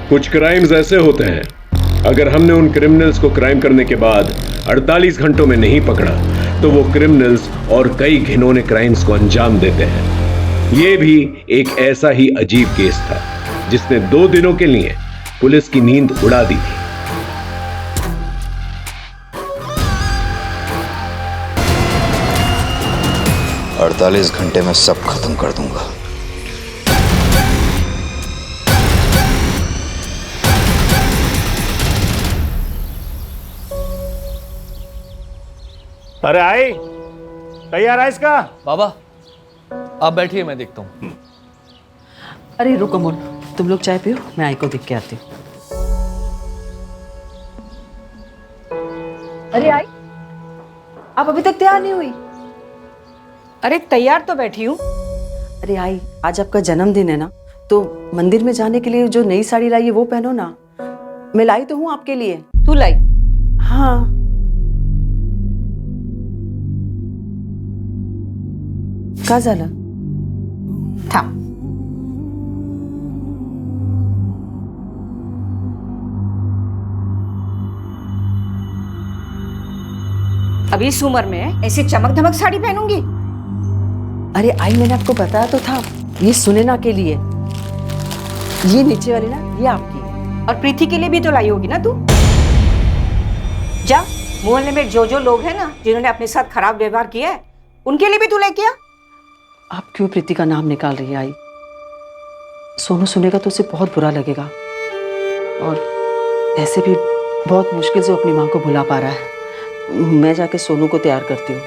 कुछ क्राइम्स ऐसे होते हैं, अगर हमने उन क्रिमिनल्स को क्राइम करने के बाद 48 घंटों में नहीं पकड़ा तो वो क्रिमिनल्स और कई घिनौने क्राइम्स को अंजाम देते हैं। ये भी एक ऐसा ही अजीब केस था जिसने 2 दिनों के लिए पुलिस की नींद उड़ा दी थी। अड़तालीस घंटे में सब खत्म कर दूंगा। अरे आई, तैयार है इसका? बाबा आप बैठिए, मैं देखता हूँ। अरे रुको मोन, तुम लोग चाय पियो, मैं आई को देख के आती हूँ। अरे आई, आप अभी तक तैयार नहीं हुई? अरे तैयार तो बैठी हूँ। अरे आई, आज आपका जन्मदिन है ना, तो मंदिर में जाने के लिए जो नई साड़ी लाई है वो पहनो ना। मैं लाई तो हूँ आपके लिए। तू लाई? हाँ। का झालं? थांब। अभी इस उम्र में ऐसी चमक धमक साड़ी पहनूंगी? अरे आई, मैंने आपको बताया तो था, ये सुनैना के लिए। ये नीचे वाली ना, ये आपकी। और प्रीति के लिए भी तो लाई होगी ना तू? जा, मोहल्ले में जो जो लोग हैं ना जिन्होंने अपने साथ खराब व्यवहार किया है, उनके लिए भी तू लेके आ। आप क्यों प्रीति का नाम निकाल रही है आई? सोनू सुनेगा तो उसे बहुत बुरा लगेगा, और ऐसे भी बहुत मुश्किल से अपनी माँ को भुला पा रहा है। मैं जाके सोनू को तैयार करती हूँ।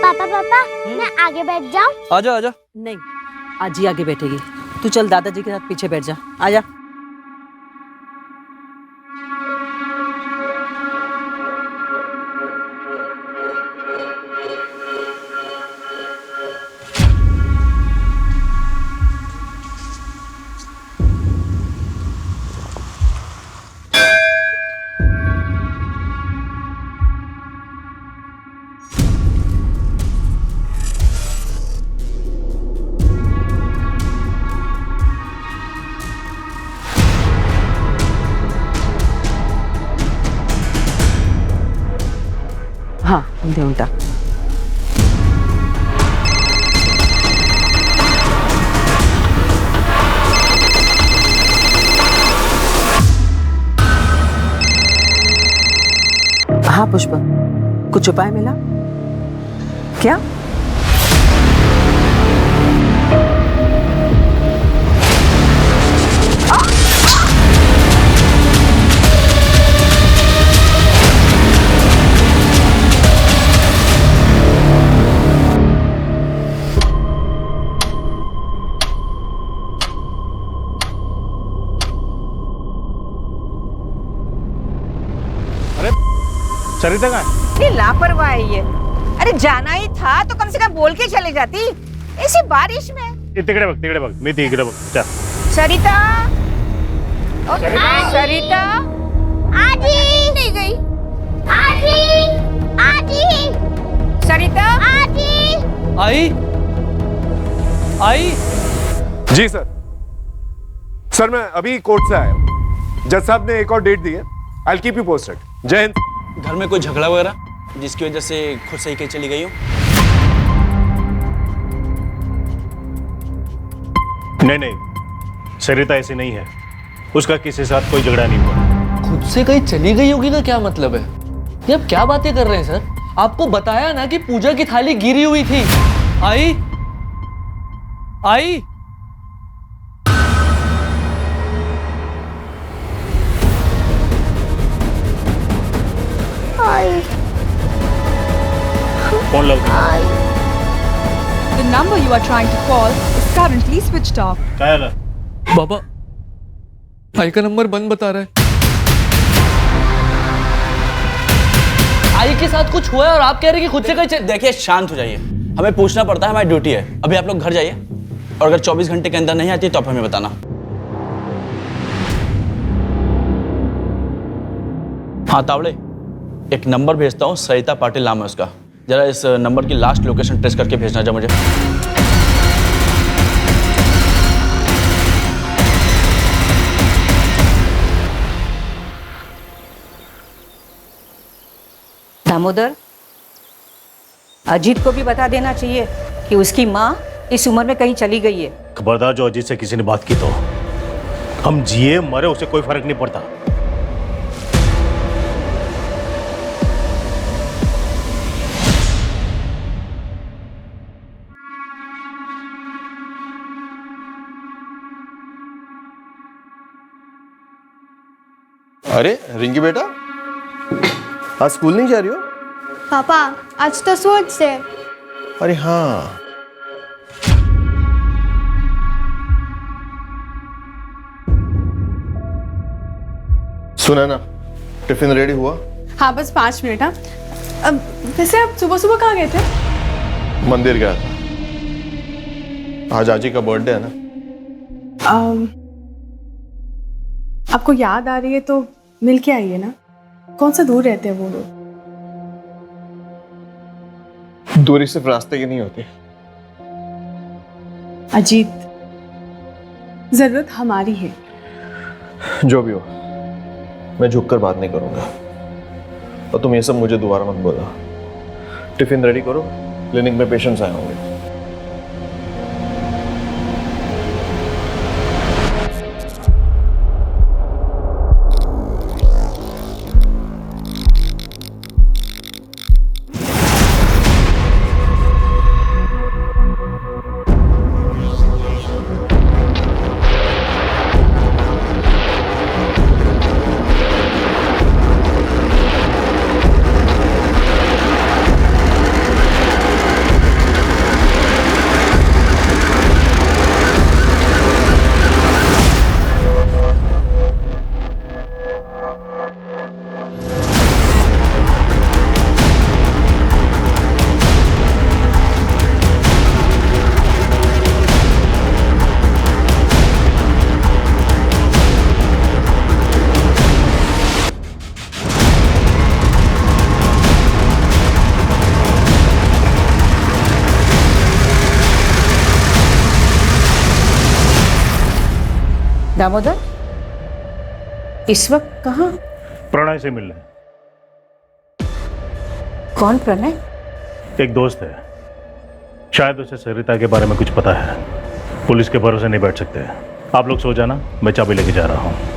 पापा पापा, मैं आगे बैठ जाऊं? आजा आजा। नहीं, आज ही आगे बैठेगी। तू चल दादाजी के साथ पीछे बैठ जा। आजा। हाँ, देऊन टाक। हाँ पुष्पा, कुछ उपाय मिला क्या? सरिता कहाँ है? ये लापरवाह है ये। अरे जाना ही था तो कम से कम बोल के चले जाती, ऐसी बारिश में। ये तिकडे बघ, मी तिकडे बघ। चल। सरिता, सरिता आजी नहीं गई। आजी, आजी, सरिता, आजी। आई आई। जी सर। सर मैं अभी कोर्ट से आया हूँ। जज साहब ने एक और डेट दी है। I will keep you posted. जय हिंद। घर में कोई झगड़ा वगैरह जिसकी वजह से खुद सही के चली गई हो? नहीं, सरिता ऐसी नहीं है। उसका किसी के साथ कोई झगड़ा नहीं हुआ। खुद से कहीं चली गई होगी का क्या मतलब है? ये आप क्या बातें कर रहे हैं सर? आपको बताया ना कि पूजा की थाली गिरी हुई थी। आई आई। फोन लगा। The number you are trying to call is currently switched off. क्या है? बाबा, आई का नंबर बंद बता रहा है। आई के साथ कुछ हुआ है और आप कह रहे हैं कि खुद से कहीं देखिए शांत हो जाइए, हमें पूछना पड़ता है, हमारी ड्यूटी है। अभी आप लोग घर जाइए और अगर 24 घंटे के अंदर नहीं आती तो आप हमें बताना। हाँ तावड़े, एक नंबर भेजता हूँ, सरिता पाटिल नाम है उसका। जरा इस नंबर की लास्ट लोकेशन ट्रेस करके भेजना जा मुझे। दामोदर, अजीत को भी बता देना चाहिए कि उसकी माँ इस उम्र में कहीं चली गई है। खबरदार, जो अजीत से किसी ने बात की तो हम जिए मरे उसे कोई फर्क नहीं पड़ता। अरे रिंकी बेटा, आज स्कूल नहीं जा रही हो? पापा आज तो स्पोर्ट्स है। अरे हाँ, सुना ना, टिफिन रेडी हुआ? हाँ बस 5 मिनट। हाँ अब वैसे आप सुबह सुबह कहाँ गए थे? मंदिर गया था, आज आजी का बर्थडे है ना। आपको याद आ रही है तो मिल के आइए ना। कौन सा दूर रहते हैं वो लोग? दूरी सिर्फ रास्ते की नहीं होती। अजीत, जरूरत हमारी है। जो भी हो, मैं झुककर बात नहीं करूंगा। और तुम ये सब मुझे दोबारा मत बोला। टिफिन रेडी करो, क्लिनिक में पेशेंट्स आए होंगे। दामोदर, इस वक्त कहाँ? प्रणय से मिलने। कौन प्रणय? एक दोस्त है, शायद उसे सरिता के बारे में कुछ पता है। पुलिस के भरोसे नहीं बैठ सकते। आप लोग सो जाना, मैं चाबी लेके जा रहा हूँ।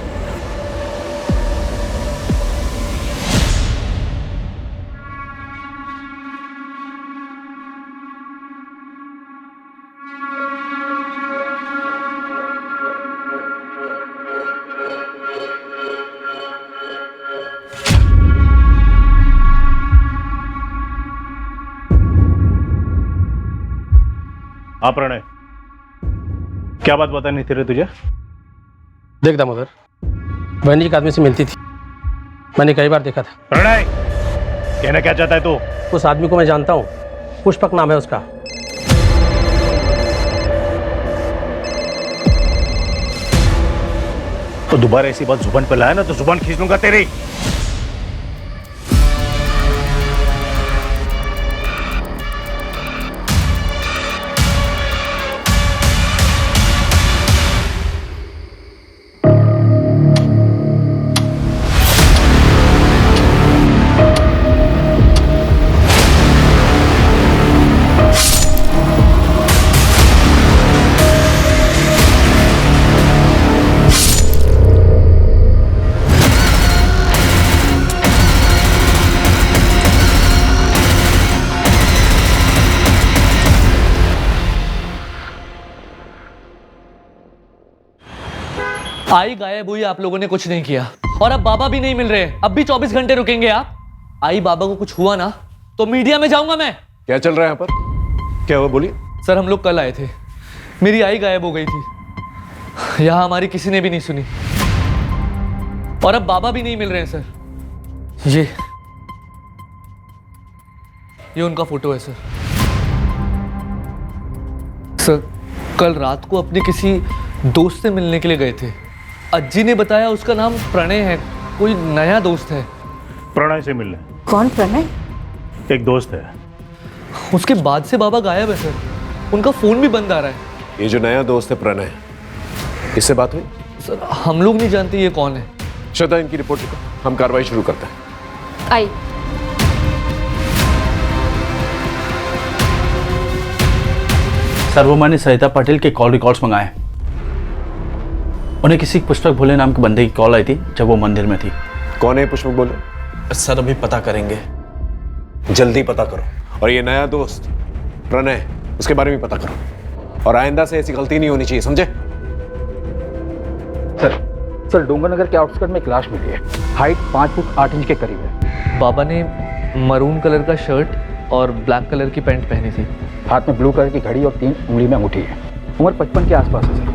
हाँ प्रणय, क्या बात बतानी थी रे तुझे? देख दामोदर, बहन जी एक आदमी से मिलती थी, मैंने कई बार देखा था। प्रणय, कहना क्या चाहता है तू? उस आदमी को मैं जानता हूँ, पुष्पक नाम है उसका। तो दोबारा ऐसी बात जुबान पे लाया ना तो जुबान खींच लूंगा तेरी। आई गायब हुई, आप लोगों ने कुछ नहीं किया, और अब बाबा भी नहीं मिल रहे। अब भी 24 घंटे रुकेंगे आप? आई बाबा को कुछ हुआ ना तो मीडिया में जाऊंगा मैं। क्या चल रहा है यहाँ पर? क्या हुआ, बोलिए। सर हम लोग कल आए थे, मेरी आई गायब हो गई थी। यहाँ हमारी किसी ने भी नहीं सुनी, और अब बाबा भी नहीं मिल रहे हैं सर। ये उनका फोटो है सर। सर कल रात को अपने किसी दोस्त से मिलने के लिए गए थे। अज्जी ने बताया उसका नाम प्रणय है, कोई नया दोस्त है। प्रणय से मिलने? कौन प्रणय? एक दोस्त है। उसके बाद से बाबा गायब है सर। उनका फोन भी बंद आ रहा है। ये जो नया दोस्त है प्रणय, इससे बात हुई? सर हम लोग नहीं जानते ये कौन है। श्रद्धा, इनकी रिपोर्ट लिखो, हम कार्रवाई शुरू करते हैं। आई। सर वो मैंने सरिता पाटिल के कॉल रिकॉर्ड्स मंगाए। उन्हें किसी पुष्पक भोले नाम के बंदे की कॉल आई थी जब वो मंदिर में थी। कौन है पुष्पक भोले? सर अभी पता करेंगे। जल्दी पता करो। और ये नया दोस्त प्रणय, उसके बारे में पता करो, और आइंदा से ऐसी गलती नहीं होनी चाहिए, समझे? सर डोंगरनगर के आउटस्कर्ट में एक लाश मिली है। हाइट 5 फुट 8 इंच के करीब है। बाबा ने मरून कलर का शर्ट और ब्लैक कलर की पैंट पहनी थी। हाथ में ब्लू कलर की घड़ी और 3 उंगली में अंगूठी है। उम्र 55 के आसपास है सर।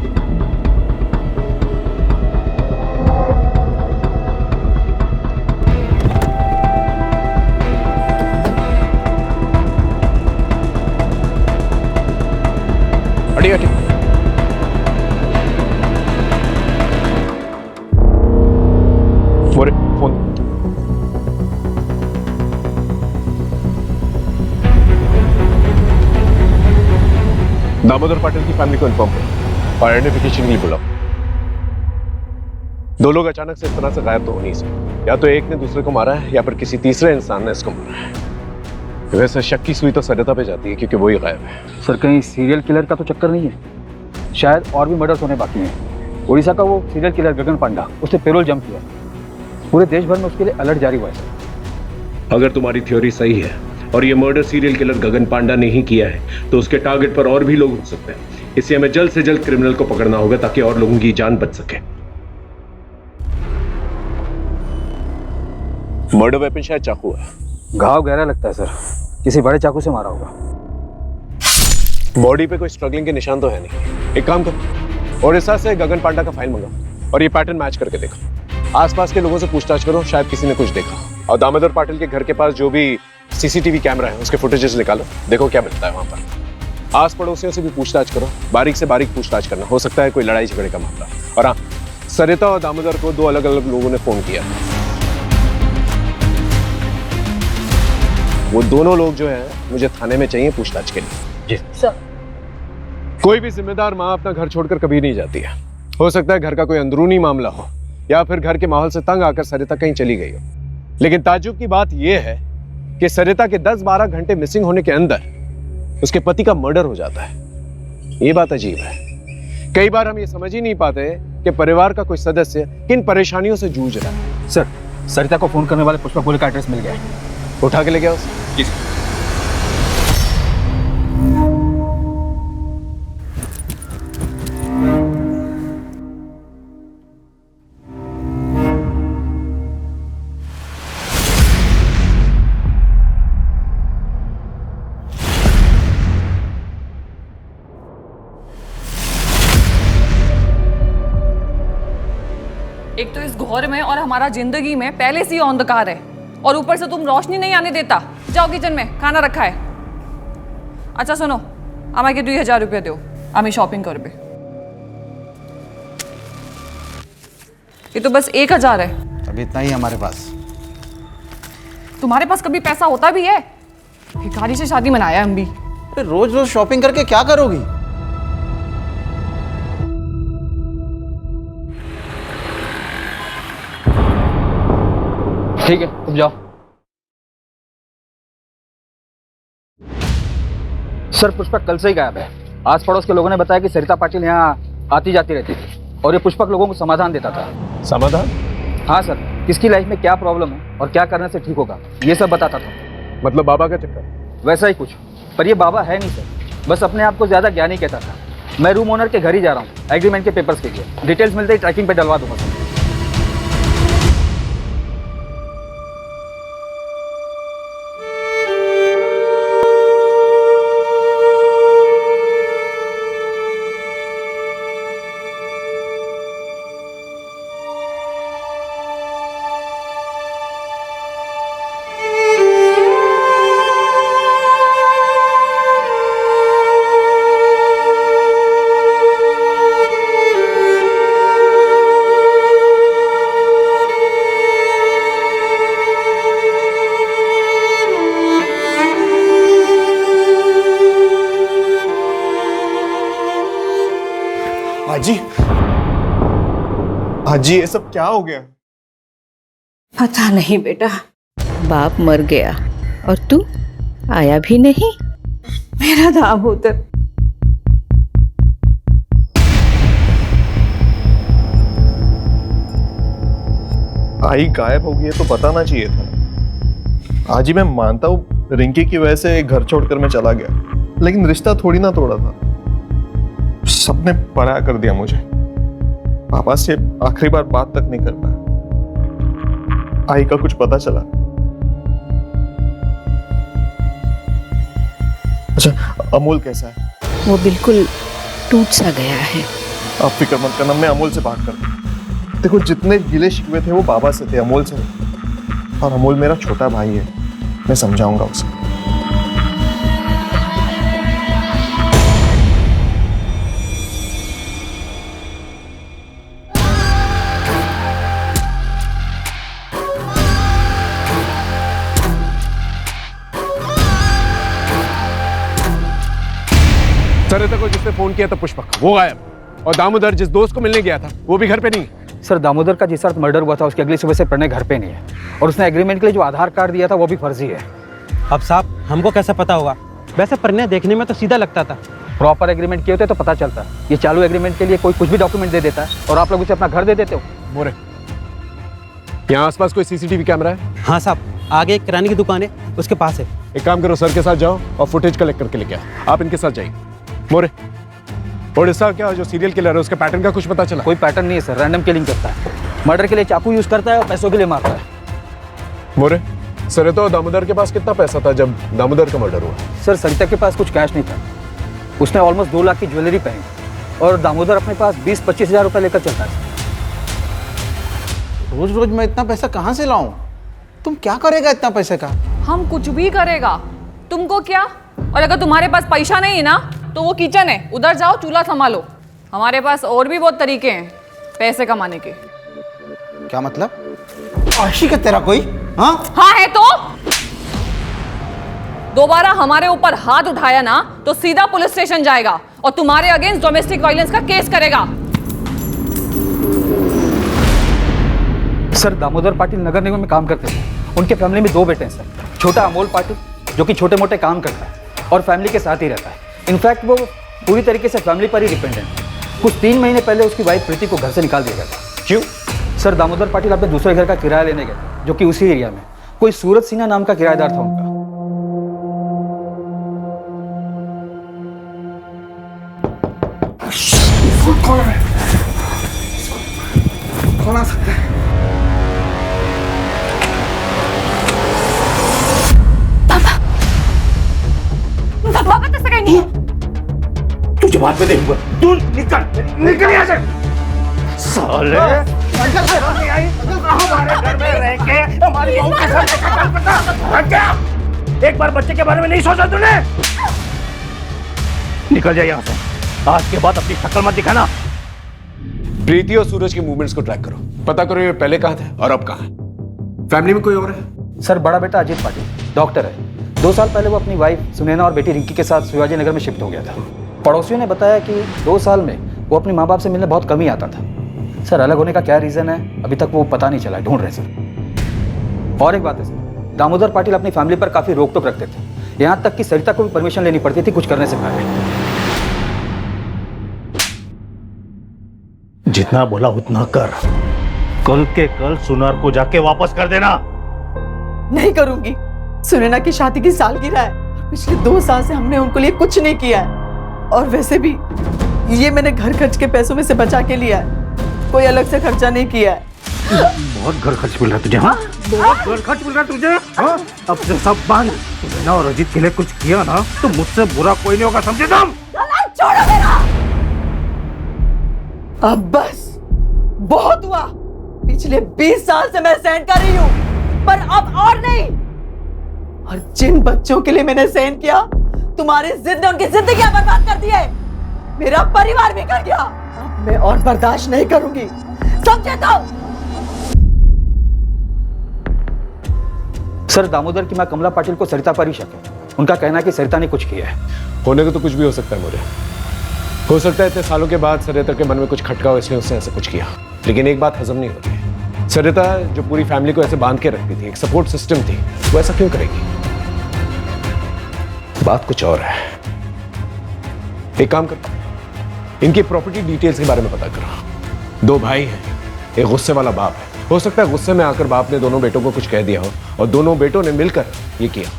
हटिए। फोन। दामोदर पाटिल की फैमिली को इन्फॉर्म करो और आइडेंटिफिकेशन के लिए बुलाओ। दो लोग अचानक से इस तरह से गायब तो हो नहीं सकते। या तो एक ने दूसरे को मारा है या फिर किसी तीसरे इंसान ने इसको मारा है। वैसे शक की सुई तो सरिता पे जाती है क्योंकि वो ही गायब है। सर कहीं सीरियल किलर का तो चक्कर नहीं है? शायद और भी मर्डर्स होने बाकी हैं। उड़ीसा का वो सीरियल किलर गगन पांडा, उसने पेरोल जंप किया। पूरे देश भर में उसके लिए अलर्ट जारी हुआ है। अगर तुम्हारी थ्योरी सही है और ये मर्डर सीरियल किलर गगन पांडा ने ही किया है तो उसके टारगेट पर और भी लोग हो सकते हैं। इसलिए हमें जल्द से जल्द क्रिमिनल को पकड़ना होगा ताकि और लोगों की जान बच सके। मर्डर वेपन शायद चाकू है। घाव गहरा लगता है सर, किसी बड़े चाकू से मारा होगा। बॉडी पे कोई स्ट्रगलिंग के निशान तो है नहीं। एक काम करो, ओडिशा से गगन पांडा का फाइल मंगाओ और ये पैटर्न मैच करके देखो। आसपास के लोगों से पूछताछ करो, शायद किसी ने कुछ देखा। और दामोदर पाटिल के घर के पास जो भी सीसीटीवी कैमरा है उसके फुटेजेस निकालो, देखो क्या मिलता है वहां पर। आस पड़ोसियों से भी पूछताछ करो, बारीक से बारीक पूछताछ करना, हो सकता है कोई लड़ाई झगड़े का मामला। और हाँ, सरिता और दामोदर को 2 अलग अलग लोगों ने फोन किया। वो दोनों लोग जो हैं मुझे थाने में चाहिए पूछताछ के लिए। जी सर। कोई भी जिम्मेदार माँ अपना घर छोड़कर कभी नहीं जाती है। हो सकता है घर का कोई अंदरूनी मामला हो या फिर घर के माहौल से तंग आकर सरिता कहीं चली गई हो। लेकिन ताज्जुब की बात यह है कि सरिता के 10-12 घंटे मिसिंग होने के अंदर उसके पति का मर्डर हो जाता है। ये बात अजीब है। कई बार हम ये समझ ही नहीं पाते कि परिवार का कोई सदस्य किन परेशानियों से जूझ रहा है। सर सरिता को फोन करने वाले पुष्पक भोले का एड्रेस मिल गया है। उठा के ले गया उसे? जी सर। एक तो इस घोर में और हमारा जिंदगी में पहले से ही अंधकार है और ऊपर से तुम रोशनी नहीं आने देता। जाओ किचन में, खाना रखा है। अच्छा सुनो, আমাকে 2000 रुपया दो, আমি शॉपिंग करबे। ये तो बस 1000 है। अभी इतना ही हमारे पास। तुम्हारे पास कभी पैसा होता भी है? भिखारी से शादी मनाया हम भी। रोज रोज शॉपिंग करके क्या करोगी? ठीक है तुम जाओ। सर पुष्पक कल से ही गायब है। आस पड़ोस के लोगों ने बताया कि सरिता पाटिल यहाँ आती जाती रहती थी और ये पुष्पक लोगों को समाधान देता था। समाधान? हाँ सर, किसकी लाइफ में क्या प्रॉब्लम है और क्या करने से ठीक होगा ये सब बताता था। मतलब बाबा का चक्कर? वैसा ही कुछ, पर ये बाबा है नहीं सर, बस अपने आप को ज्यादा ज्ञानी कहता था। मैं रूम ओनर के घर ही जा रहा हूँ एग्रीमेंट के पेपर्स के लिए। डिटेल्स मिलते ही ट्रैकिंग पे डलवा दूंगा सर। अजी ये सब क्या हो गया? पता नहीं बेटा, बाप मर गया और तू आया भी नहीं। मेरा दामोदर। आई गायब हो गई है तो बताना चाहिए था। आज ही मैं मानता हूँ रिंकी की वजह से घर छोड़कर मैं चला गया, लेकिन रिश्ता थोड़ी ना तोड़ा था। सबने पराया कर दिया मुझे। पापा से आखिरी बार बात तक नहीं कर पाया। आई का कुछ पता चला? अच्छा, अमोल कैसा है? वो बिल्कुल टूट सा गया है। आप फिक्र मत करना, मैं अमोल से बात करता हूँ। देखो, जितने गिले शिकवे थे वो बाबा से थे, अमोल से नहीं। और अमोल मेरा छोटा भाई है, मैं समझाऊंगा उसे। सरिता को जिसने फोन किया था पुष्पक, वो गायब। और दामोदर जिस दोस्त को मिलने गया था वो भी घर पे नहीं है। सर, दामोदर का जिस रात मर्डर हुआ था उसकी अगली सुबह से प्रणय घर पे नहीं है, और उसने एग्रीमेंट के लिए जो आधार कार्ड दिया था वो भी फर्जी है। अब साहब हमको कैसे पता होगा? वैसे प्रणय देखने में तो सीधा लगता था। प्रॉपर एग्रीमेंट किए होते तो पता चलता। ये चालू एग्रीमेंट के लिए कोई कुछ भी डॉक्यूमेंट दे देता है और आप लोग उसे अपना घर दे देते हो। मोरे, यहाँ आसपास कोई सीसीटीवी कैमरा है? हाँ साहब, आगे एक किराने की दुकान है, उसके पास है। एक काम करो, सर के साथ जाओ और फुटेज कलेक्ट करके लेके आओ। आप इनके साथ जाइए। मोरे, ओडिशा क्या जो सीरियल किलर है उसके पैटर्न का कुछ पता चला? कोई पैटर्न नहीं है सर, रैंडम किलिंग करता है। मर्डर के लिए चाकू यूज करता है और पैसों के लिए मारता है। मोरे, सरिता और दामोदर के पास कितना पैसा था जब दामोदर का मर्डर हुआ? सर, सरिता के पास कुछ कैश नहीं था। उसने ऑलमोस्ट 2 लाख की ज्वेलरी पहनी और दामोदर अपने पास 20-25 हज़ार रुपये लेकर चलता है। रोज रोज मैं इतना पैसा कहाँ से लाऊं? तुम क्या करेगा इतना पैसे का? हम कुछ भी करेगा, तुमको क्या? और अगर तुम्हारे पास पैसा नहीं है ना तो वो किचन है, उधर जाओ, चूल्हा संभालो। हमारे पास और भी बहुत तरीके हैं पैसे कमाने के। क्या मतलब? आशिक है तेरा कोई? हाँ है तो दोबारा हमारे ऊपर हाथ उठाया ना तो सीधा पुलिस स्टेशन जाएगा और तुम्हारे अगेंस्ट डोमेस्टिक वायलेंस का केस करेगा। सर, दामोदर पाटिल नगर निगम में काम करते थे। उनके फैमिली में 2 बेटे हैं सर। छोटा अमोल पाटिल जो कि छोटे मोटे काम करता है और फैमिली के साथ ही रहता है। इनफैक्ट वो पूरी तरीके से फैमिली पर ही डिपेंडेंट है। कुछ 3 महीने पहले उसकी वाइफ प्रीति को घर से निकाल दिया गया था। क्यों? सर, दामोदर पाटिल अपने दूसरे घर का किराया लेने गए थे जो कि उसी एरिया में कोई सूरज सिन्हा नाम का किराएदार था उनका। कौन आ सकता है? पापा तो सगाई नहीं है। तुझे बाद में देखूंगा। तू निकल यहाँ से। साले हमारे घर में रह के हमारी बहू के साथ कत्ल करता। क्या एक बार बच्चे के बारे में नहीं सोचा तूने? निकल जाए यहाँ से। आज के बाद अपनी शक्ल मत दिखाना। प्रीति और सूरज के मूवमेंट्स को ट्रैक करो, पता करो ये पहले कहाँ थे और अब कहाँ है। फैमिली में कोई और है? सर, बड़ा बेटा अजीत पाटिल डॉक्टर है। 2 साल पहले वो अपनी वाइफ सुनैना और बेटी रिंकी के साथ शिवाजी नगर में शिफ्ट हो गया था। पड़ोसियों ने बताया कि 2 साल में वो अपने माँ बाप से मिलने बहुत कम ही आता था। सर, अलग होने का क्या रीज़न है अभी तक वो पता नहीं चला, ढूंढ रहे सर। और एक बात है सर, दामोदर पाटिल अपनी फैमिली पर काफ़ी रोक टोक रखते थे। यहाँ तक कि सरिता को भी परमिशन लेनी पड़ती थी कुछ करने से पहले। जितना बोला उतना कर। कल के कल सुनार को जाके वापस कर देना। नहीं करूंगी। सुनैना की शादी की सालगिरह है और पिछले 2 साल से हमने उनको लिए कुछ नहीं किया है। और वैसे भी ये मैंने घर खर्च के पैसों में से बचा के लिया है, कोई अलग से खर्चा नहीं किया है। बहुत घर खर्च मिल रहा है तुझे? हाँ, बहुत घर खर्च मिल रहा है तुझे? हाँ, अब से सब बंद। सुनैना और अजीत के लिए कुछ किया ना तो मुझसे बुरा कोई नहीं होगा, समझे तुम? छोड़ो मेरा। अब बस बहुत हुआ। पिछले 20 साल से मैं सहन कर रही हूँ, पर अब और नहीं। और जिन बच्चों के लिए मैंने सहन किया, तुम्हारी जिद ने उनकी जिंदगियां बर्बाद कर दी है। मेरा परिवार भी कर गया। अब मैं और बर्दाश्त नहीं करूंगी, समझे तो? सर, दामोदर की मां कमला पाटिल को सरिता पर ही शक है। उनका कहना है कि सरिता ने कुछ किया है। होने को तो कुछ भी हो सकता है मोरे। हो सकता है इतने सालों के बाद सरिता के मन में कुछ खटका हो, इसलिए उसने ऐसा कुछ किया। लेकिन एक बात हजम नहीं होती, सरिता जो पूरी फैमिली को ऐसे बांध के रखती थी, एक सपोर्ट सिस्टम थी, वो ऐसा क्यों करेगी? बात कुछ और है। एक काम करो, इनकी प्रॉपर्टी डिटेल्स के बारे में पता करो। 2 भाई हैं, एक गुस्से वाला बाप है। हो सकता है गुस्से में आकर बाप ने दोनों बेटों को कुछ कह दिया हो और दोनों बेटों ने मिलकर ये किया।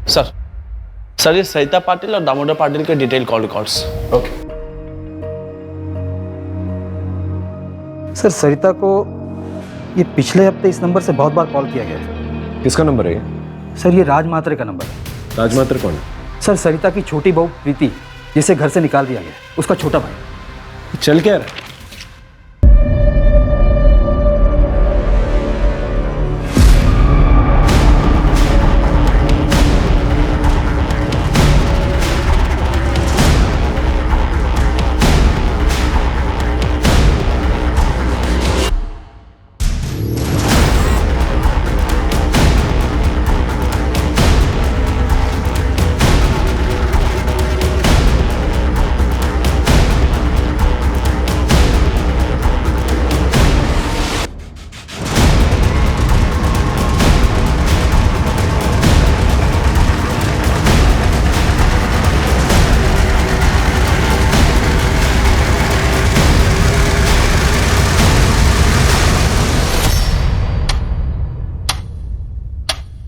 सर ये सरिता पाटिल और दामोदर पाटिल के detail call records. Okay sir, Sarita को ये पिछले हफ्ते इस नंबर से बहुत बार कॉल किया गया है। किसका नंबर है? सर ये राज मात्रे का नंबर है। राज मात्रे कौन है? सर सरिता की छोटी बहू प्रीति, जिसे घर से निकाल दिया गया, उसका छोटा भाई। चल क्या रहा है?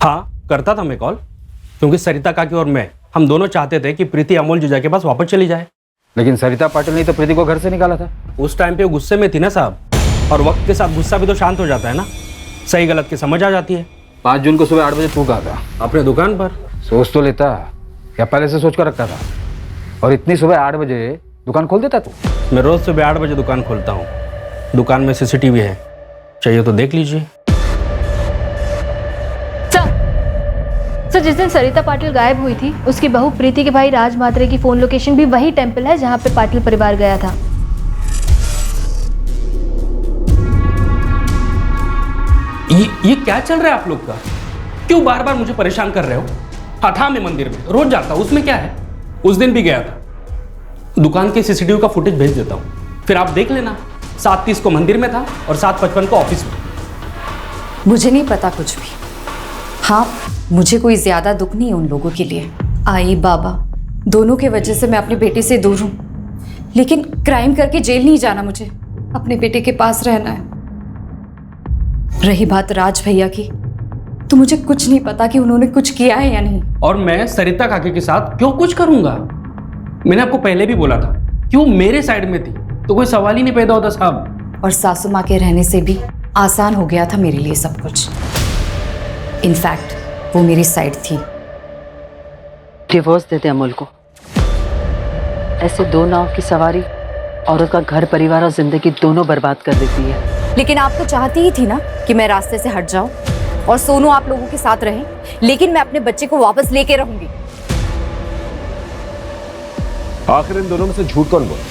हाँ, करता था मैं कॉल, क्योंकि सरिता काकी और मैं, हम दोनों चाहते थे कि प्रीति अमोल जीजा के पास वापस चली जाए। लेकिन सरिता पाटिल ने तो प्रीति को घर से निकाला था। उस टाइम पे वो गुस्से में थी ना साहब, और वक्त के साथ गुस्सा भी तो शांत हो जाता है ना, सही गलत की समझ आ जाती है। 5 जून को सुबह 8 बजे तू कहा था अपने दुकान पर? सोच तो लेता, या पहले से सोच कर रखा था? और इतनी सुबह 8 बजे दुकान खोल देता तू? मैं रोज सुबह 8 बजे दुकान खोलता हूँ। दुकान में CCTV है, चाहिए तो देख लीजिए। सर, जिस दिन सरिता पाटिल गायब हुई थी, उसकी बहू प्रीति के भाई राज मात्रे की फोन लोकेशन भी वही टेंपल है जहां पे पाटिल परिवार गया था। ये क्या चल रहा है आप लोग का? क्यों बार बार मुझे परेशान कर रहे हो? हाँ था, मैं मंदिर में रोज जाता हूँ, उसमें क्या है? उस दिन भी गया था। दुकान के CCTV का फुटेज भेज देता हूँ, फिर आप देख लेना। 7:30 को मंदिर में था और 7:55 को ऑफिस में। मुझे नहीं पता कुछ भी। हाँ, मुझे कोई ज्यादा दुख नहीं है उन लोगों के लिए। आई बाबा दोनों के वजह से मैं अपने बेटे से दूर हूँ, लेकिन क्राइम करके जेल नहीं जाना, मुझे अपने बेटे के पास रहना है। रही बात राज भैया की, तो मुझे कुछ नहीं पता कि उन्होंने कुछ किया है या नहीं। और मैं सरिता काकी के साथ क्यों कुछ करूंगा? मैंने आपको पहले भी बोला था, क्यों मेरे साइड में थी तो कोई सवाल ही नहीं पैदा होता साहब। और सासू माँ के रहने से भी आसान हो गया था मेरे लिए सब कुछ। इनफैक्ट वो मेरी साइड थी। डिवोर्स देते अमोल को। ऐसे 2 नाव की सवारी औरत का घर परिवार और जिंदगी दोनों बर्बाद कर देती है। लेकिन आप तो चाहती ही थी ना कि मैं रास्ते से हट जाऊं और सोनू आप लोगों के साथ रहे, लेकिन मैं अपने बच्चे को वापस लेके रहूंगी। आखिर इन दोनों में से झूठ कौन बोला?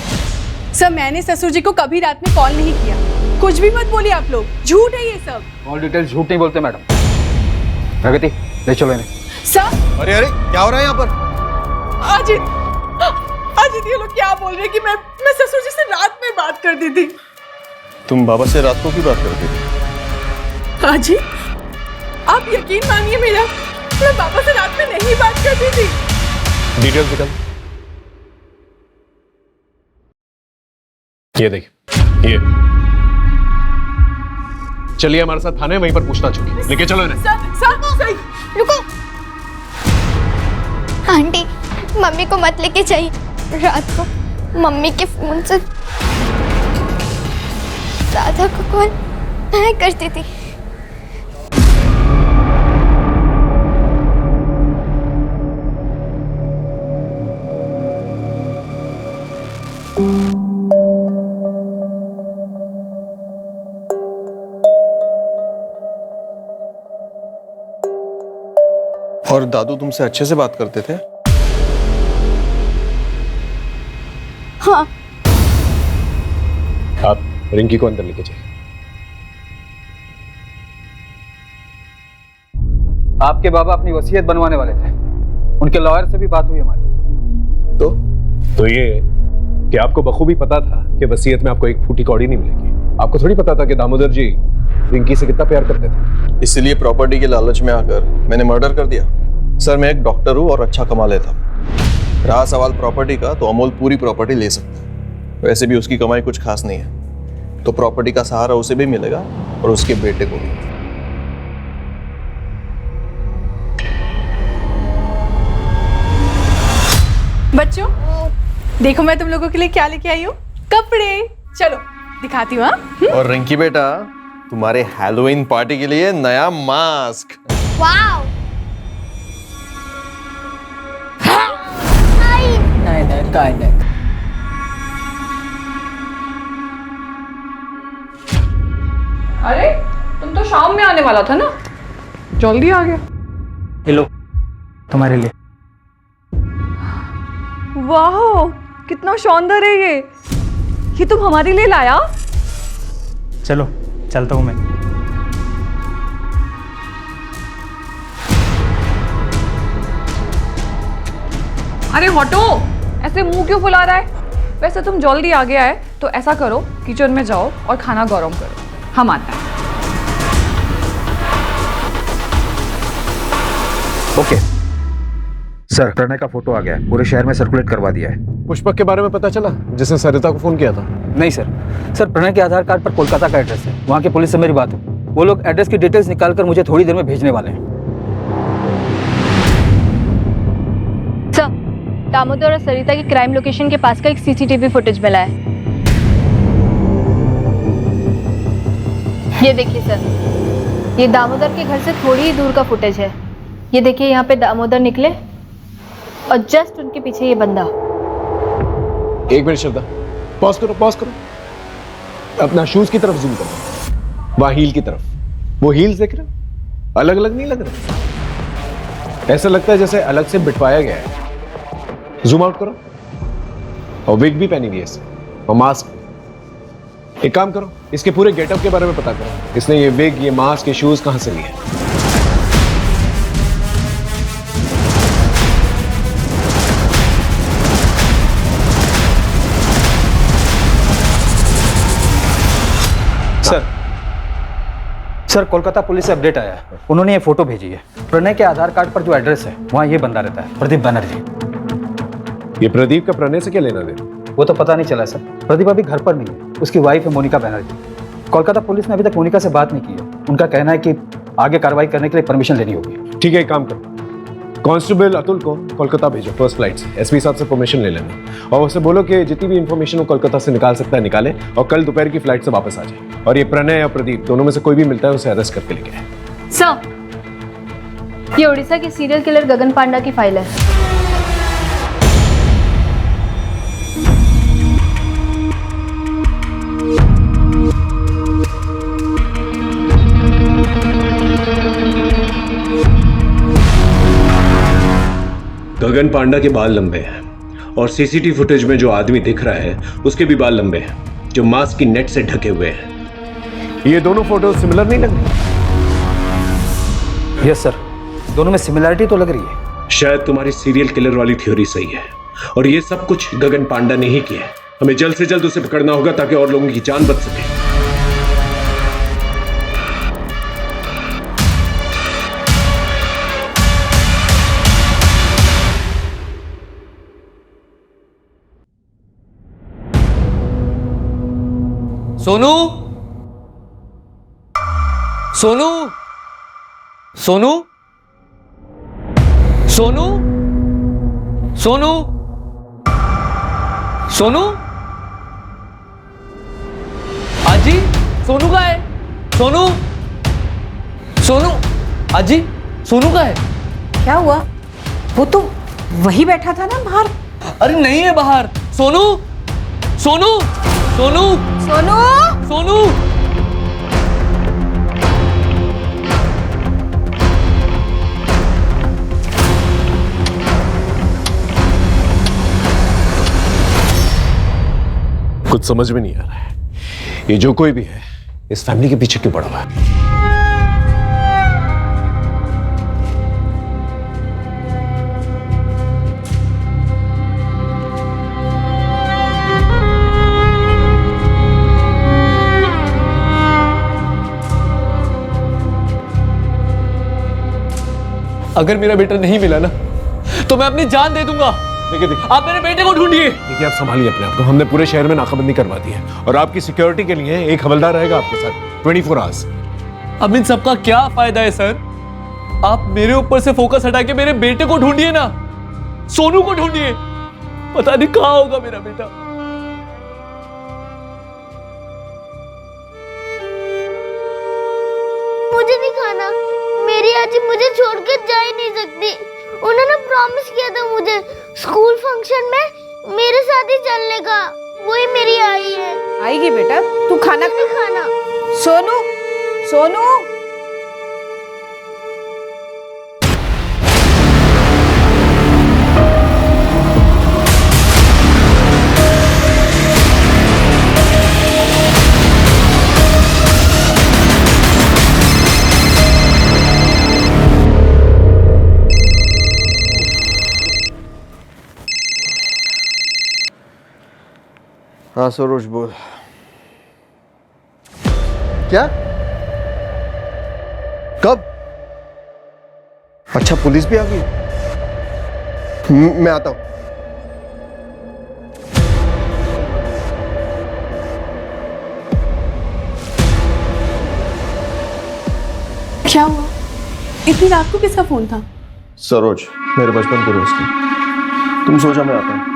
सर, मैंने ससुर जी को कभी रात में कॉल नहीं किया। कुछ भी मत बोलिए आप लोग, झूठ है ये सब। ऑल डिटेल झूठ नहीं बोलते मैडम। प्रगति ले चलो इन्हें। सर, अरे अरे क्या हो रहा है यहाँ पर? अजित, ये लोग क्या बोल रहे हैं कि मैं ससुर जी से रात में बात करती थी। तुम बाबा से रात को क्यों बात करती थी? अजित, आप यकीन मानिए मेरा, मैं बाबा से रात में नहीं बात करती थी। डिटेल्स निकल। ये देखिए, ये चलिए हमारे साथ थाने, वहीं पर पूछताछ होगी। लेके चलो इन्हें। सर, रुको। आंटी, मम्मी को मत लेके जाइए। रात को मम्मी के फोन से राधा को कॉल मैं करती थी। और दादू तुमसे अच्छे से बात करते थे? हाँ। आप रिंकी को अंदर लेके जाइए। आपके बाबा अपनी वसीयत बनवाने वाले थे, उनके लॉयर से भी बात हुई हमारी। तो ये कि आपको बखूबी पता था कि वसीयत में आपको एक फूटी कौड़ी नहीं मिलेगी। आपको थोड़ी पता था कि दामोदर जी रिंकी से कितना प्यार करते थे। इसीलिए प्रॉपर्टी के लालच में आकर मैंने मर्डर कर दिया। सर मैं एक डॉक्टर हूँ और अच्छा कमा लेता हूँ। रहा सवाल प्रॉपर्टी का, तो अमोल पूरी प्रॉपर्टी ले सकता है। वैसे भी उसकी कमाई कुछ खास नहीं है, तो प्रॉपर्टी का सहारा उसे भी मिलेगा और उसके बेटे को भी। बच्चों देखो मैं तुम लोगों के लिए क्या लेके आई हूँ, कपड़े। चलो दिखाती हूँ। और रिंकी बेटा, तुम्हारे हैलोवीन पार्टी के लिए नया मास्क। वाव। नहीं। अरे तुम तो शाम में आने वाला था ना, जल्दी आ गया। हेलो, तुम्हारे लिए। वाह कितना शानदार है ये तुम हमारे लिए लाया? चलो चलता हूँ मैं। अरे हटो, ऐसे मुंह क्यों फुला रहा है? वैसे तुम जल्दी आ गया है तो ऐसा करो, किचन में जाओ और खाना गरम करो, हम आते हैं। ओके सर, प्रणय का फोटो आ गया है, पूरे शहर में सर्कुलेट करवा दिया है। पुष्पक के बारे में पता चला, जिसने सरिता को फोन किया था? नहीं सर प्रणय के आधार कार्ड पर कोलकाता का एड्रेस है। वहाँ की पुलिस से मेरी बात है, वो लोग एड्रेस की डिटेल्स निकालकर मुझे थोड़ी देर में भेजने वाले हैं। सर, दामोदर और सरिता की क्राइम लोकेशन के पास का एक सीसीटीवी फुटेज मिला है। ये देखिए सर, ये दामोदर के घर से थोड़ी ही दूर का फुटेज है। ये देखिए, यहाँ पे दामोदर निकले और जस्ट उनके पीछे ये बंदा। एक मिनट श्रद्धा, पॉज करो। अपना शूज की तरफ जूम करो, वहां हील की तरफ। वो हील्स देख रहे हो? अलग अलग नहीं लग रहे, ऐसा लगता है जैसे अलग से बिठवाया गया है। जूम आउट करो, और विग भी पहनी हुई है इसने, और मास्क। एक काम करो, इसके पूरे गेटअप के बारे में पता करो, इसने ये विग, ये मास्क, ये शूज कहां से लिए। सर कोलकाता पुलिस से अपडेट आया है, उन्होंने ये फोटो भेजी है। प्रणय के आधार कार्ड पर जो एड्रेस है वहाँ ये बंदा रहता है, प्रदीप बनर्जी। ये प्रदीप का प्रणय से क्या लेना देना? वो तो पता नहीं चला सर, प्रदीप अभी घर पर नहीं है, उसकी वाइफ है मोनिका बनर्जी। कोलकाता पुलिस ने अभी तक मोनिका से बात नहीं की है। उनका कहना है कि आगे कार्रवाई करने के लिए परमिशन लेनी होगी। ठीक है, एक काम करो, कांस्टेबल अतुल को कोलकाता भेजो फर्स्ट फ्लाइट से। एसपी साहब से परमिशन ले लेना, और उससे बोलो कि जितनी भी इंफॉर्मेशन वो कोलकाता से निकाल सकता है निकाले, और कल दोपहर की फ्लाइट से वापस आ जाए। और ये प्रणय या प्रदीप दोनों में से कोई भी मिलता है उसे अरेस्ट करके लेके आए। सर, ये उड़ीसा के सीरियल किलर गगन पांडा की फाइल है। गगन पांडा के बाल लंबे हैं, और सीसीटीवी फुटेज में जो आदमी दिख रहा है उसके भी बाल लंबे हैं, जो मास्क की नेट से ढके हुए हैं। ये दोनों फोटो सिमिलर नहीं लग रही? यस सर, दोनों में सिमिलरिटी तो लग रही है। शायद तुम्हारी सीरियल किलर वाली थ्योरी सही है, और ये सब कुछ गगन पांडा ने ही किया है। हमें जल्द से जल्द उसे पकड़ना होगा ताकि और लोगों की जान बच सके। सोनू, सोनू, सोनू, सोनू, सोनू, सोनू, आजी, सोनू का है? सोनू, सोनू, आजी, सोनू का है? क्या हुआ? वो तो वही बैठा था ना बाहर। अरे नहीं है बाहर। सोनू, सोनू, सोनू, सोनू, सोनू। कुछ समझ में नहीं आ रहा है, ये जो कोई भी है इस फैमिली के पीछे क्यों पड़ा हुआ है? अगर मेरा बेटा नहीं मिला ना तो मैं अपनी जान दे दूंगा। देखिए आप मेरे बेटे को ढूंढिए। देखिए, आप संभालिए अपने आप को। हमने पूरे शहर में नाकाबंदी करवा दी है और आपकी सिक्योरिटी के लिए एक हवलदार रहेगा आपके साथ 24 आवर्स। अब इन सबका क्या फायदा है सर? आप मेरे ऊपर से फोकस हटा के मेरे बेटे को ढूंढिए ना, सोनू को ढूंढिए। पता नहीं कहां होगा मेरा बेटा। मुझे नहीं खाना, मेरी आजी मुझे छोड़ के जा ही नहीं सकती। उन्होंने प्रॉमिस किया था मुझे स्कूल फंक्शन में मेरे साथ ही चलने का। वही मेरी आई है। आएगी बेटा, तू खाना नहीं खाना। सोनू, सोनू। हाँ सरोज बोल। क्या? कब? अच्छा, पुलिस भी आ गई? मैं आता हूं। क्या हुआ? इतनी रात को किसका फोन था? सरोज, मेरे बचपन के दोस्त है। तुम सो जा, मैं आता हूं।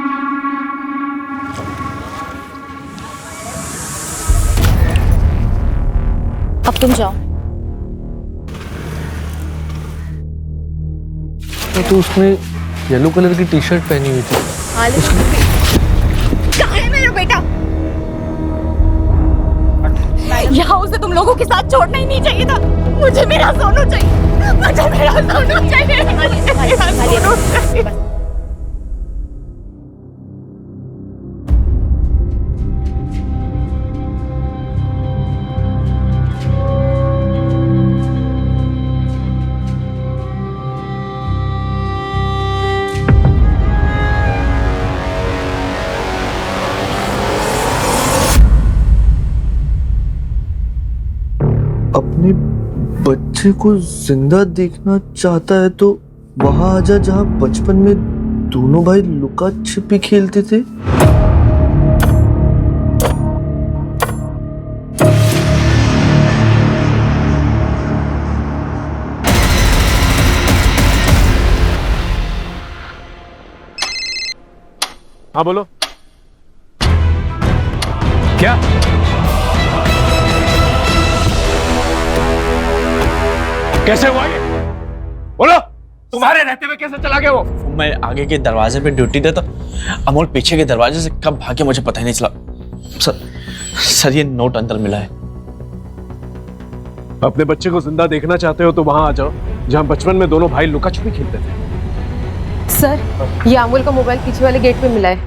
अब तुम जाओ। तो उसने येलो कलर की टी शर्ट पहनी हुई थी। कहाँ है मेरा बेटा? यहाँ उसे तुम लोगों के साथ छोड़ना ही नहीं चाहिए था। मुझे मेरा सोनू चाहिए, मुझे मेरा सोनू चाहिए, मुझे मेरा सोनू चाहिए। अपने बच्चे को जिंदा देखना चाहता है तो वहां आजा जहां बचपन में दोनों भाई लुका छिपी खेलते थे। हाँ बोलो। क्या? कैसे हुआ ये? बोलो, तुम्हारे रहते हुए कैसे चला गया वो? मैं आगे के दरवाजे पे ड्यूटी था तो अमोल पीछे के दरवाजे से कब भागे मुझे पता ही नहीं चला। सर ये नोट अंदर मिला है। अपने बच्चे को जिंदा देखना चाहते हो तो वहां आ जाओ जहां बचपन में दोनों भाई लुका छुपी खेलते थे। सर, ये अमोल का मोबाइल पीछे वाले गेट पे मिला है।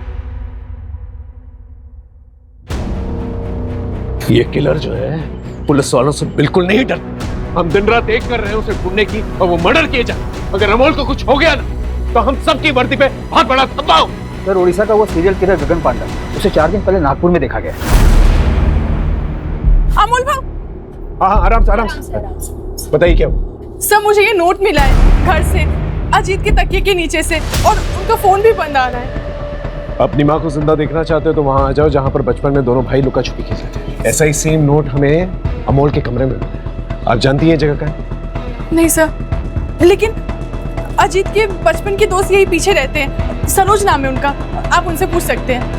ये किलर जो है पुलिस वालों से बिल्कुल नहीं डरता। हम दिन रात एक कर रहे हैं उसे ढूंढने की और वो मर्डर किए जाए। अगर अमोल को कुछ हो गया ना तो हम सबकी वर्दी पे बहुत बड़ा धब्बा हो। सर, उड़ीसा का वो सीरियल किलर गगन पांडा, उसे 4 दिन पहले नागपुर में देखा गया। अमोल भाव। हाँ, आराम से बताइए क्या हुआ? सर, मुझे ये नोट मिला है घर से, अजीत के तकिए के नीचे से, और उनका फोन भी बंद आ रहा है। अपनी माँ को जिंदा देखना चाहते हो तो वहां आ जाओ जहां पर बचपन में दोनों भाई लुका छुपी खेलते थे। ऐसा ही सेम नोट हमें अमोल के कमरे में मिला है। आप जानती हैं जगह का है? नहीं सर, लेकिन अजीत के बचपन के दोस्त यही पीछे रहते हैं। सरोज नाम है उनका, आप उनसे पूछ सकते हैं।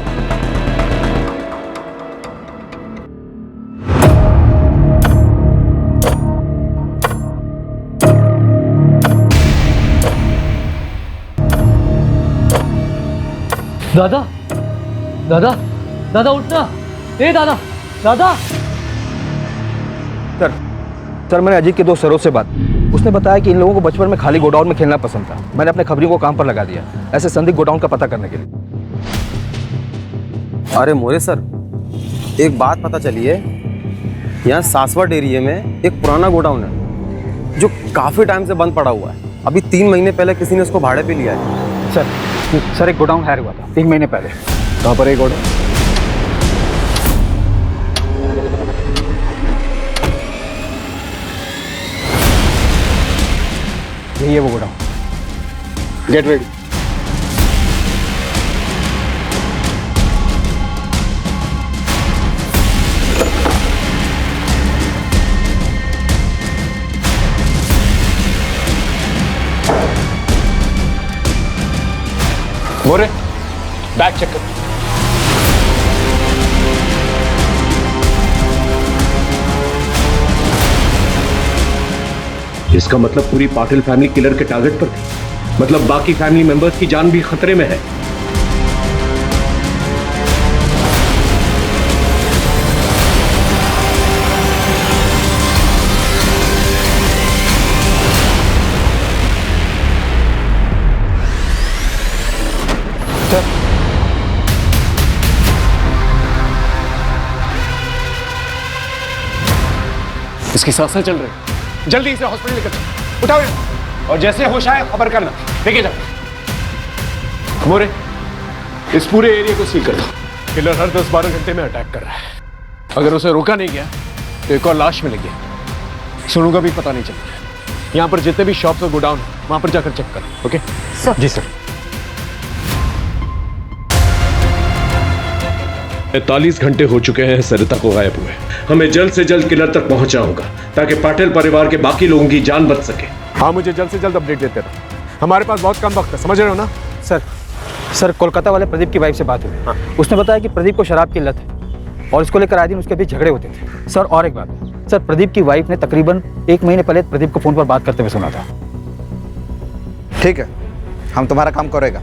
दादा, दादा, दादा उठना। ए दादा, दादा। सर, मैंने अजीत के दोस्त सरोज से बात, उसने बताया कि इन लोगों को बचपन में खाली गोडाउन में खेलना पसंद था। मैंने अपने खबरियों को काम पर लगा दिया ऐसे संदिग्ध गोडाउन का पता करने के लिए। अरे मोरे सर, एक बात पता चली है, यहाँ सासवट एरिया में एक पुराना गोडाउन है जो काफी टाइम से बंद पड़ा हुआ है। अभी 3 महीने पहले किसी ने उसको भाड़े पे लिया है। सर, एक गोडाउन हायर हुआ था 3 महीने पहले। कहाँ पर एक गोडाउन? यही है वो godown. Get ready. More, bag check कर। इसका मतलब पूरी पाटिल फैमिली किलर के टारगेट पर थी। मतलब बाकी फैमिली मेंबर्स की जान भी खतरे में है। इसकी सांसें चल रही, जल्दी इसे हॉस्पिटल लेकर चलो। उठाओ इसे। और जैसे होश आए खबर करना, लेके जाओ। मोरे, इस पूरे एरिया को सील कर दो। किलर हर 10-12 घंटे में अटैक कर रहा है। अगर उसे रोका नहीं गया तो एक और लाश मिलेगी। सोनू का भी पता नहीं चलेगा। यहाँ पर जितने भी शॉप्स और गोडाउन वहां पर जाकर चेक करो। Okay sir. जी सर। 43 घंटे हो चुके हैं सरिता को गायब हुए। हमें जल्द से जल्द किलर तक पहुंचाऊंगा ताकि पाटिल परिवार के बाकी लोगों की जान बच सके। हाँ, मुझे जल्द से जल्द अपडेट देते रहो। हमारे पास बहुत कम वक्त है, समझ रहे हो ना? सर कोलकाता वाले प्रदीप की वाइफ से बात हुई। उसने बताया कि प्रदीप को शराब की लत है और इसको लेकर आए दिन उसके बीच झगड़े होते थे। सर और एक बात है, सर प्रदीप की वाइफ ने तकरीबन 1 महीने पहले प्रदीप को फोन पर बात करते हुए सुना था। ठीक है, हम तुम्हारा काम करेगा,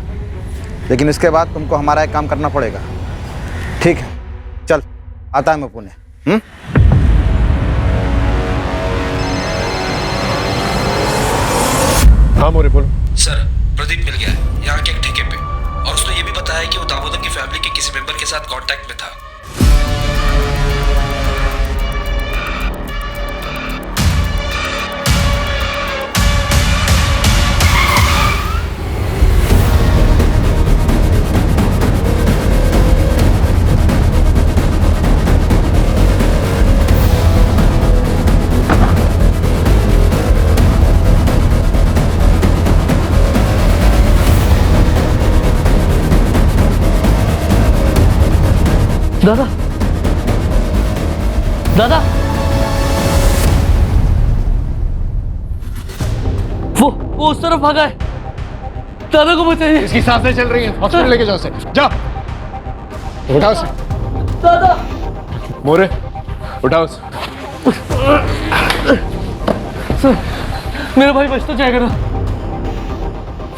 लेकिन इसके बाद तुमको हमारा एक काम करना पड़ेगा। ठीक है, चल आता है मैं पुणे। हाँ मोरे, बोलो। सर प्रदीप मिल गया है यहाँ के एक ठेके पे, और उसने ये भी बताया कि वो दामोदर की फैमिली के किसी मेंबर के साथ कांटेक्ट में था। दादा, दादा, वो उस तरफ भागा है। दादा को बचाइए। इसकी सांसें चल रही हैं, हॉस्पिटल लेके जाओ उसे। जाओ, उठाओ उसे। दादा, मोरे, उठाओ उसे। मेरा भाई बच तो जाएगा ना?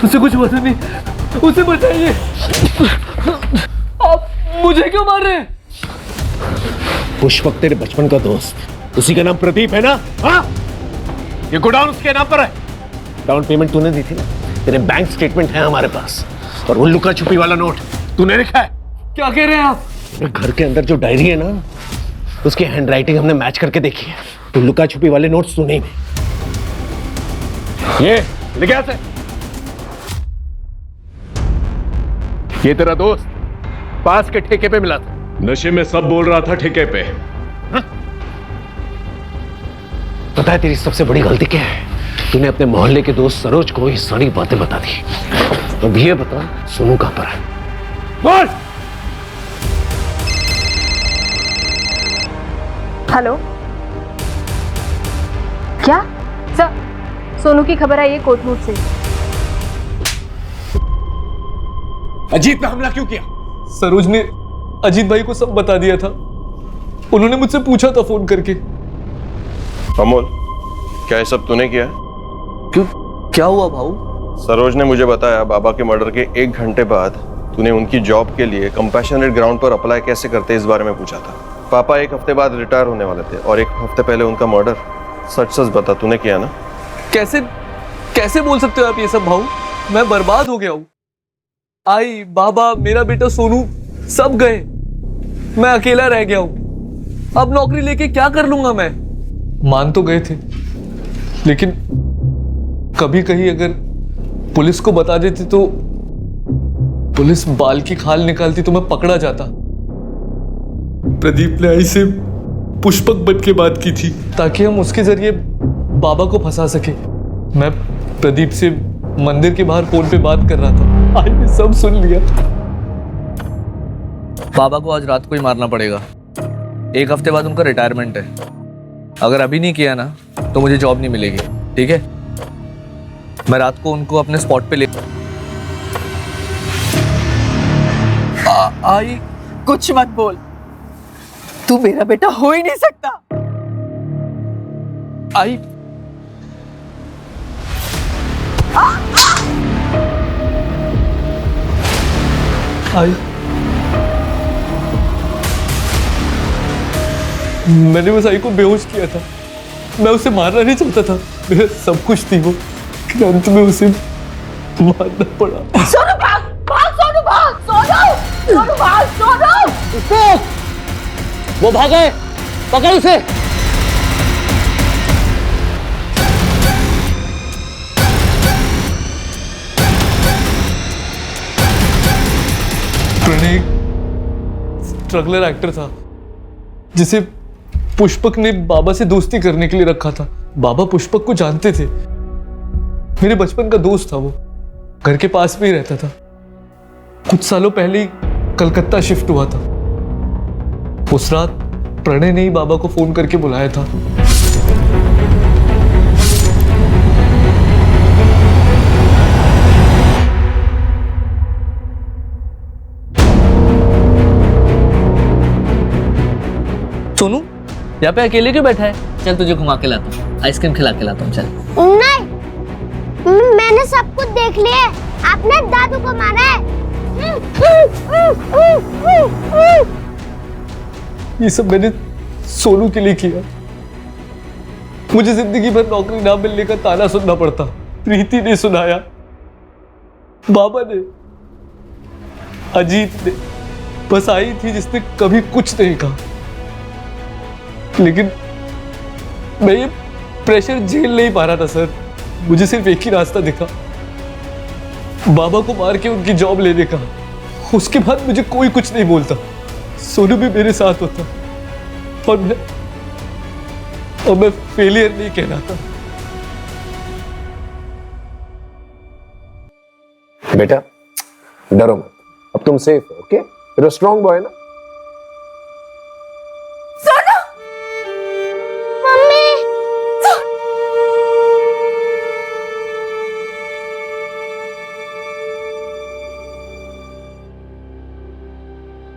उसे कुछ पता नहीं, उसे बचाइए। आप मुझे क्यों मार रहे हैं? पुष्पक तेरे बचपन का दोस्त, उसी का नाम प्रदीप है ना? हाँ, ये गोडाउन उसके नाम पर है। डाउन पेमेंट तूने दी थी ना, तेरे बैंक स्टेटमेंट है हमारे पास, और वो लुका छुपी वाला नोट तूने लिखा है। क्या कह रहे हैं आप? घर के अंदर जो डायरी है ना, उसकी हैंडराइटिंग हमने मैच करके देखी है। तो लुका छुपी वाले नोट्स तूने ही। ये लिखा है। ये तेरा दोस्त पास के ठेके पे मिला था। नशे में सब बोल रहा था ठेके पे। पता है तेरी सबसे बड़ी गलती क्या है? तूने अपने मोहल्ले के दोस्त सरोज को ये सारी बातें बता दी। अब ये बता, सोनू कहां पर है? बोल। हेलो, क्या सर? सोनू की खबर आई है कोटनूर से। अजीत पे हमला क्यों किया? सरोज ने अजीत भाई को सब बता दिया था। उन्होंने मुझसे पूछा था फोन करके। अमोल, क्या ये सब तूने किया? क्यों, क्या हुआ भाऊ? सरोज ने मुझे बताया बाबा के मर्डर के 1 घंटे बाद तूने उनकी जॉब के लिए कंपैशनेट ग्राउंड पर अप्लाई कैसे करते इस बारे में पूछा था। पापा 1 हफ्ते बाद रिटायर होने वाले थे और 1 हफ्ते पहले उनका मर्डर। सच सच बता, तूने किया ना? कैसे बोल सकते हो आप ये सब भाऊ? मैं बर्बाद हो गया हूँ। आई, बाबा, मेरा बेटा सोनू सब गए। मैं अकेला रह गया हूं। अब नौकरी लेके क्या कर लूंगा मैं? मान तो गए थे, लेकिन कभी कहीं अगर पुलिस को बता देती तो पुलिस बाल की खाल निकालती तो मैं पकड़ा जाता। प्रदीप ने आई से पुष्पक बन के बात की थी ताकि हम उसके जरिए बाबा को फंसा सके। मैं प्रदीप से मंदिर के बाहर फोन पे बात कर रहा था। आज मैं सब सुन लिया। बाबा को आज रात को ही मारना पड़ेगा। 1 हफ्ते बाद उनका रिटायरमेंट है। अगर अभी नहीं किया ना तो मुझे जॉब नहीं मिलेगी, ठीक है? मैं रात को उनको अपने स्पॉट पे ले आई कुछ मत बोल, तू मेरा बेटा हो ही नहीं सकता। आई आई मैंने बस आई को बेहोश किया था। मैं उसे मारना नहीं चाहता था, मेरा सब कुछ थी वो, अंत में उसे मारना पड़ा। सोनू भाग भाग, सोनू भाग, सोनू भाग, सोनू। वो भागे, पकड़ उसे। प्रणय स्ट्रगलर एक्टर था जिसे पुष्पक ने बाबा से दोस्ती करने के लिए रखा था। बाबा पुष्पक को जानते थे, मेरे बचपन का दोस्त था वो, घर के पास में ही रहता था। कुछ सालों पहले ही कलकत्ता शिफ्ट हुआ था। उस रात प्रणय ने ही बाबा को फोन करके बुलाया था। सोनू यहाँ पे अकेले क्यों बैठा है? चल तुझे घुमा के लाता हूँ, आइसक्रीम खिला के लाता हूँ, चल। नहीं, मैंने सब कुछ देख लिया। आपने दादू को मारा है। ये सब मैंने सोनू के लिए किया। मुझे जिंदगी भर नौकरी ना मिलने का ताना सुनना पड़ता। प्रीति ने सुनाया, बाबा ने, अजीत ने, बस आई थी जिसने कभी कुछ नहीं कहा। लेकिन मैं ये प्रेशर झेल नहीं पा रहा था सर। मुझे सिर्फ एक ही रास्ता दिखा, बाबा को मार के उनकी जॉब लेने का। उसके बाद मुझे कोई कुछ नहीं बोलता। सोनू भी मेरे साथ होता और मैं फेलियर नहीं कहलाता। बेटा डरो मत, अब तुम सेफ हो, okay? you're a strong boy ना?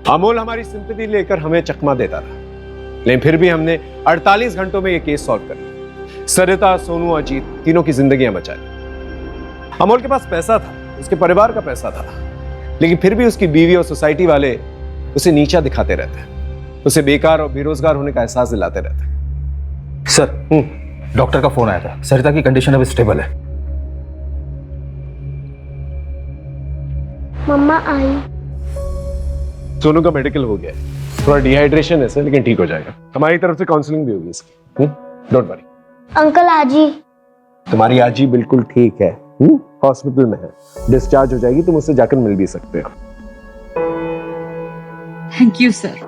अमोल हमारी सिंपैथी लेकर हमें चकमा देता रहा, लेकिन फिर भी हमने 48 घंटों में यह केस सॉल्व कर लिया। सरिता, सोनू, अजीत तीनों की जिंदगियां बचा ली। अमोल के पास पैसा था, उसके परिवार का पैसा था, लेकिन फिर भी उसकी बीवी और सोसाइटी वाले उसे नीचा दिखाते रहते, उसे बेकार और बेरोजगार होने का एहसास दिलाते रहते। सर, डॉक्टर का फोन आया था। सरिता की कंडीशन अब स्टेबल है। मम्मा आई। सोनू का मेडिकल हो गया है, थोड़ा डिहाइड्रेशन है सर, लेकिन ठीक हो जाएगा। हमारी तरफ से काउंसलिंग भी होगी इसकी। Don't worry. अंकल आजी। तुम्हारी आजी बिल्कुल ठीक है, हॉस्पिटल में है, डिस्चार्ज हो जाएगी, तुम उससे जाकर मिल भी सकते हो। Thank you sir.